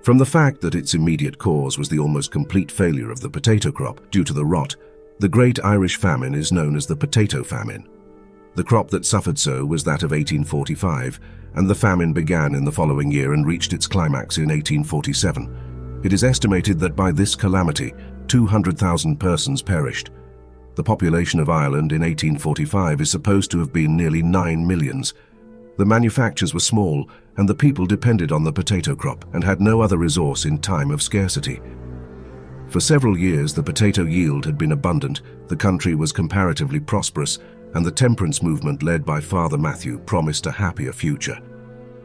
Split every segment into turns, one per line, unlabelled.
From the fact that its immediate cause was the almost complete failure of the potato crop due to the rot, the Great Irish Famine is known as the potato famine. The crop that suffered so was that of 1845, and the famine began in the following year and reached its climax in 1847. It is estimated that by this calamity, 200,000 persons perished. The population of Ireland in 1845 is supposed to have been nearly 9 millions. The manufactures were small, and the people depended on the potato crop and had no other resource in time of scarcity. For several years, the potato yield had been abundant, the country was comparatively prosperous, and the temperance movement led by Father Matthew promised a happier future.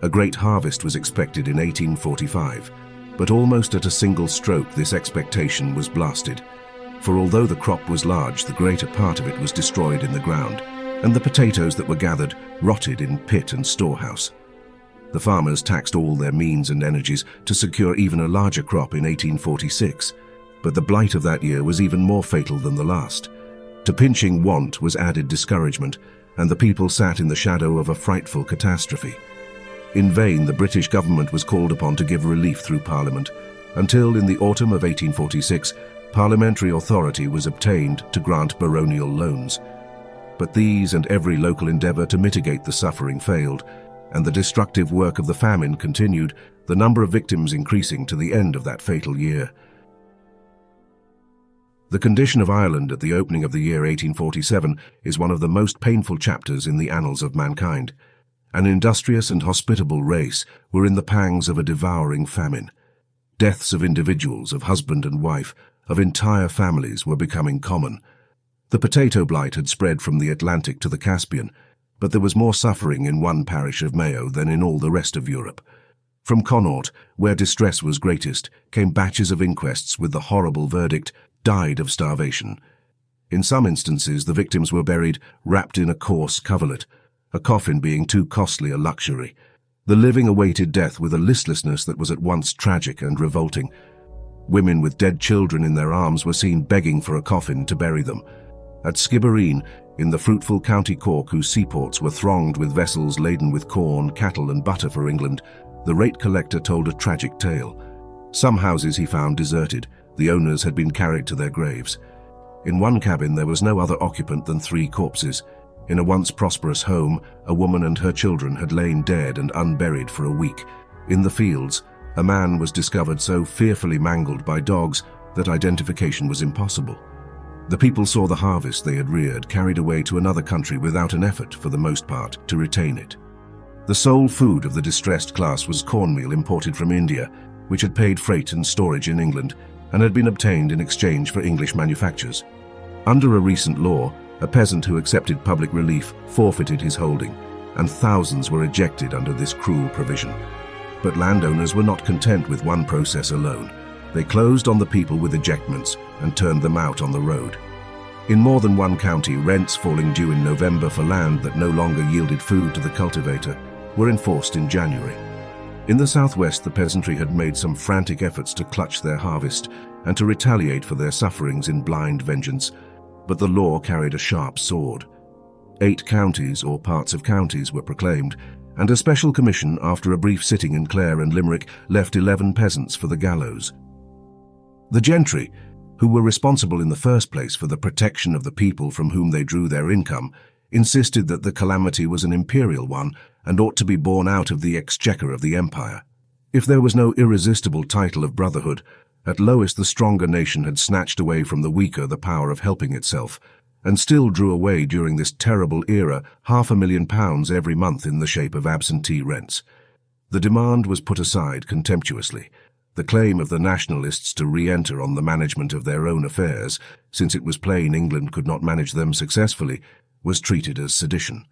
A great harvest was expected in 1845, but almost at a single stroke this expectation was blasted. For although the crop was large, the greater part of it was destroyed in the ground, and the potatoes that were gathered rotted in pit and storehouse. The farmers taxed all their means and energies to secure even a larger crop in 1846, but the blight of that year was even more fatal than the last. To pinching want was added discouragement, and the people sat in the shadow of a frightful catastrophe. In vain the British government was called upon to give relief through Parliament, until in the autumn of 1846, parliamentary authority was obtained to grant baronial loans. But these and every local endeavour to mitigate the suffering failed, and the destructive work of the famine continued, the number of victims increasing to the end of that fatal year. The condition of Ireland at the opening of the year 1847 is one of the most painful chapters in the annals of mankind. An industrious and hospitable race were in the pangs of a devouring famine. Deaths of individuals, of husband and wife, of entire families were becoming common. The potato blight had spread from the Atlantic to the Caspian, but there was more suffering in one parish of Mayo than in all the rest of Europe. From Connaught, where distress was greatest, came batches of inquests with the horrible verdict, "died of starvation." In some instances, the victims were buried wrapped in a coarse coverlet, a coffin being too costly a luxury. The living awaited death with a listlessness that was at once tragic and revolting. Women with dead children in their arms were seen begging for a coffin to bury them. At Skibbereen, in the fruitful County Cork, whose seaports were thronged with vessels laden with corn, cattle and butter for England, the rate collector told a tragic tale. Some houses he found deserted. The owners had been carried to their graves. In one cabin there was no other occupant than 3 corpses. In a once prosperous home, a woman and her children had lain dead and unburied for a week. In the fields, a man was discovered so fearfully mangled by dogs that identification was impossible. The people saw the harvest they had reared carried away to another country without an effort, for the most part, to retain it. The sole food of the distressed class was cornmeal imported from India, which had paid freight and storage in England, and had been obtained in exchange for English manufactures. Under a recent law, a peasant who accepted public relief forfeited his holding, and thousands were ejected under this cruel provision. But landowners were not content with one process alone. They closed on the people with ejectments and turned them out on the road. In more than one county, rents falling due in November for land that no longer yielded food to the cultivator were enforced in January. In the southwest, the peasantry had made some frantic efforts to clutch their harvest and to retaliate for their sufferings in blind vengeance, but the law carried a sharp sword. 8 counties or parts of counties were proclaimed, and a special commission, after a brief sitting in Clare and Limerick, left 11 peasants for the gallows. The gentry, who were responsible in the first place for the protection of the people from whom they drew their income, insisted that the calamity was an imperial one and ought to be borne out of the exchequer of the empire. If there was no irresistible title of brotherhood, at lowest the stronger nation had snatched away from the weaker the power of helping itself, and still drew away during this terrible era £500,000 every month in the shape of absentee rents. The demand was put aside contemptuously. The claim of the nationalists to re-enter on the management of their own affairs, since it was plain England could not manage them successfully, was treated as sedition.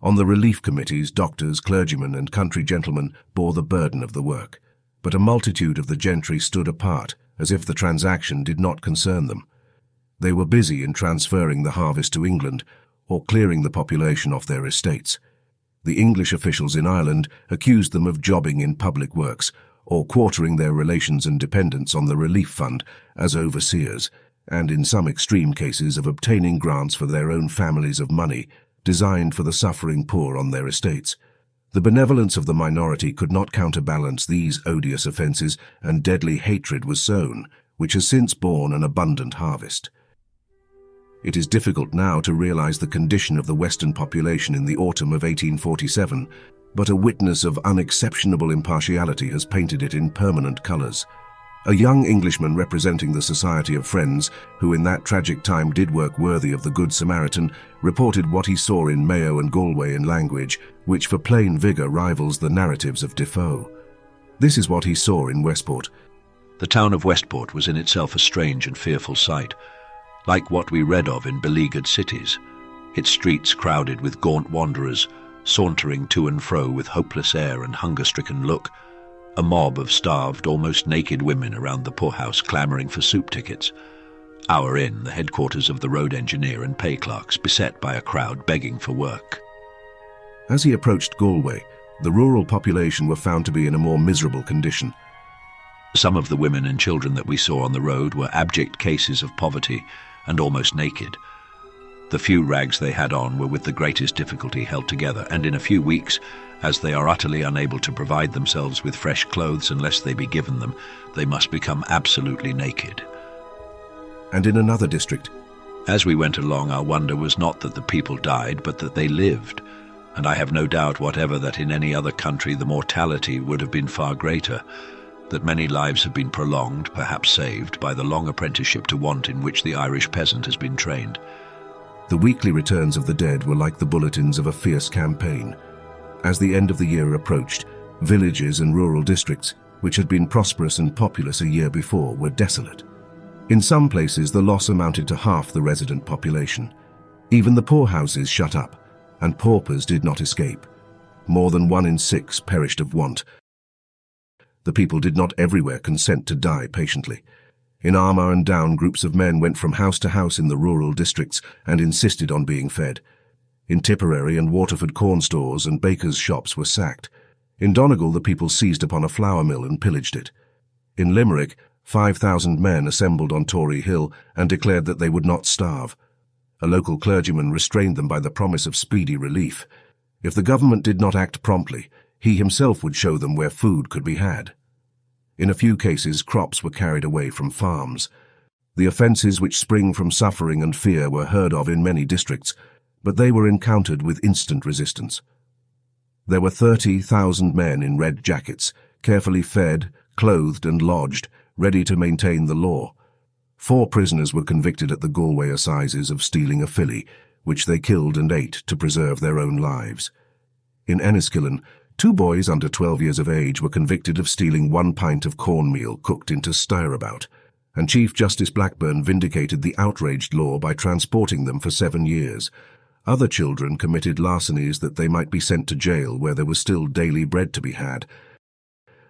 On the relief committees, doctors, clergymen and country gentlemen bore the burden of the work, but a multitude of the gentry stood apart, as if the transaction did not concern them. They were busy in transferring the harvest to England, or clearing the population off their estates. The English officials in Ireland accused them of jobbing in public works, or quartering their relations and dependents on the relief fund as overseers, and in some extreme cases of obtaining grants for their own families of money, designed for the suffering poor on their estates. The benevolence of the minority could not counterbalance these odious offences, and deadly hatred was sown, which has since borne an abundant harvest. It is difficult now to realize the condition of the Western population in the autumn of 1847, but a witness of unexceptionable impartiality has painted it in permanent colors. A young Englishman representing the Society of Friends, who in that tragic time did work worthy of the Good Samaritan, reported what he saw in Mayo and Galway in language, which for plain vigour rivals the narratives of Defoe. This is what he saw in Westport.
The town of Westport was in itself a strange and fearful sight, like what we read of in beleaguered cities, its streets crowded with gaunt wanderers, sauntering to and fro with hopeless air and hunger-stricken look, a mob of starved, almost naked women around the poorhouse clamouring for soup tickets. Our inn, the headquarters of the road engineer and pay clerks, beset by a crowd begging for work.
As he approached Galway, the rural population were found to be in a more miserable condition.
Some of the women and children that we saw on the road were abject cases of poverty and almost naked. The few rags they had on were with the greatest difficulty held together, and in a few weeks, as they are utterly unable to provide themselves with fresh clothes unless they be given them, they must become absolutely naked.
And in another district,
as we went along, our wonder was not that the people died, but that they lived, and I have no doubt whatever that in any other country the mortality would have been far greater, that many lives have been prolonged, perhaps saved, by the long apprenticeship to want in which the Irish peasant has been trained.
The weekly returns of the dead were like the bulletins of a fierce campaign. As the end of the year approached, villages and rural districts, which had been prosperous and populous a year before, were desolate. In some places, the loss amounted to half the resident population. Even the poorhouses shut up, and paupers did not escape. More than 1 in 6 perished of want. The people did not everywhere consent to die patiently. In Armagh and Down, groups of men went from house to house in the rural districts and insisted on being fed. In Tipperary and Waterford, corn stores and bakers' shops were sacked. In Donegal, the people seized upon a flour mill and pillaged it. In Limerick, 5,000 men assembled on Tory Hill and declared that they would not starve. A local clergyman restrained them by the promise of speedy relief. If the government did not act promptly, he himself would show them where food could be had. In a few cases, crops were carried away from farms. The offences which spring from suffering and fear were heard of in many districts, but they were encountered with instant resistance. There were 30,000 men in red jackets, carefully fed, clothed and lodged, ready to maintain the law. 4 prisoners were convicted at the Galway assizes of stealing a filly, which they killed and ate to preserve their own lives. In Enniskillen, 2 boys under 12 years of age were convicted of stealing 1 pint of cornmeal cooked into stirabout, and Chief Justice Blackburn vindicated the outraged law by transporting them for 7 years. Other children committed larcenies that they might be sent to jail where there was still daily bread to be had.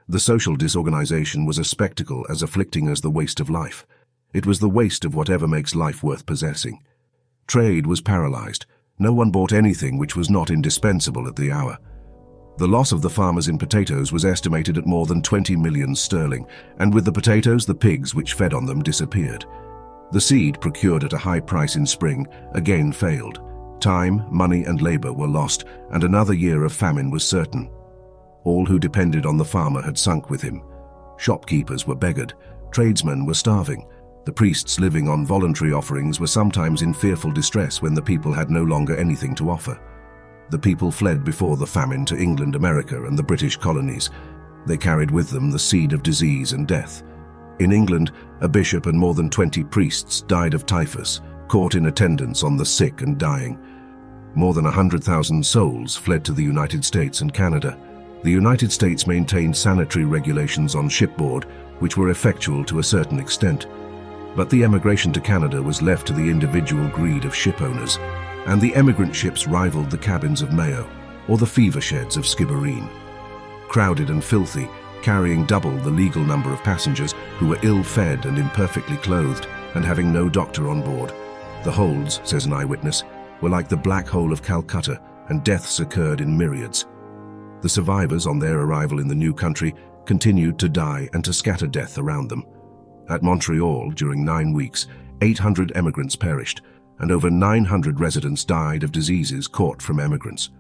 The social disorganization was a spectacle as afflicting as the waste of life. It was the waste of whatever makes life worth possessing. Trade was paralyzed. No one bought anything which was not indispensable at the hour. The loss of the farmers in potatoes was estimated at more than 20 million sterling, and with the potatoes, the pigs which fed on them disappeared. The seed procured at a high price in spring again failed. Time, money and labor were lost, and another year of famine was certain. All who depended on the farmer had sunk with him. Shopkeepers were beggared, tradesmen were starving. The priests living on voluntary offerings were sometimes in fearful distress when the people had no longer anything to offer. The people fled before the famine to England, America, and the British colonies. They carried with them the seed of disease and death. In England, a bishop and more than 20 priests died of typhus, caught in attendance on the sick and dying. More than 100,000 souls fled to the United States and Canada. The United States maintained sanitary regulations on shipboard, which were effectual to a certain extent. But the emigration to Canada was left to the individual greed of ship owners, and the emigrant ships rivaled the cabins of Mayo or the fever sheds of Skibbereen. Crowded and filthy, carrying double the legal number of passengers who were ill-fed and imperfectly clothed and having no doctor on board. The holds, says an eyewitness, were like the black hole of Calcutta, and deaths occurred in myriads. The survivors, on their arrival in the new country, continued to die and to scatter death around them. At Montreal, during 9 weeks, 800 emigrants perished, and over 900 residents died of diseases caught from emigrants.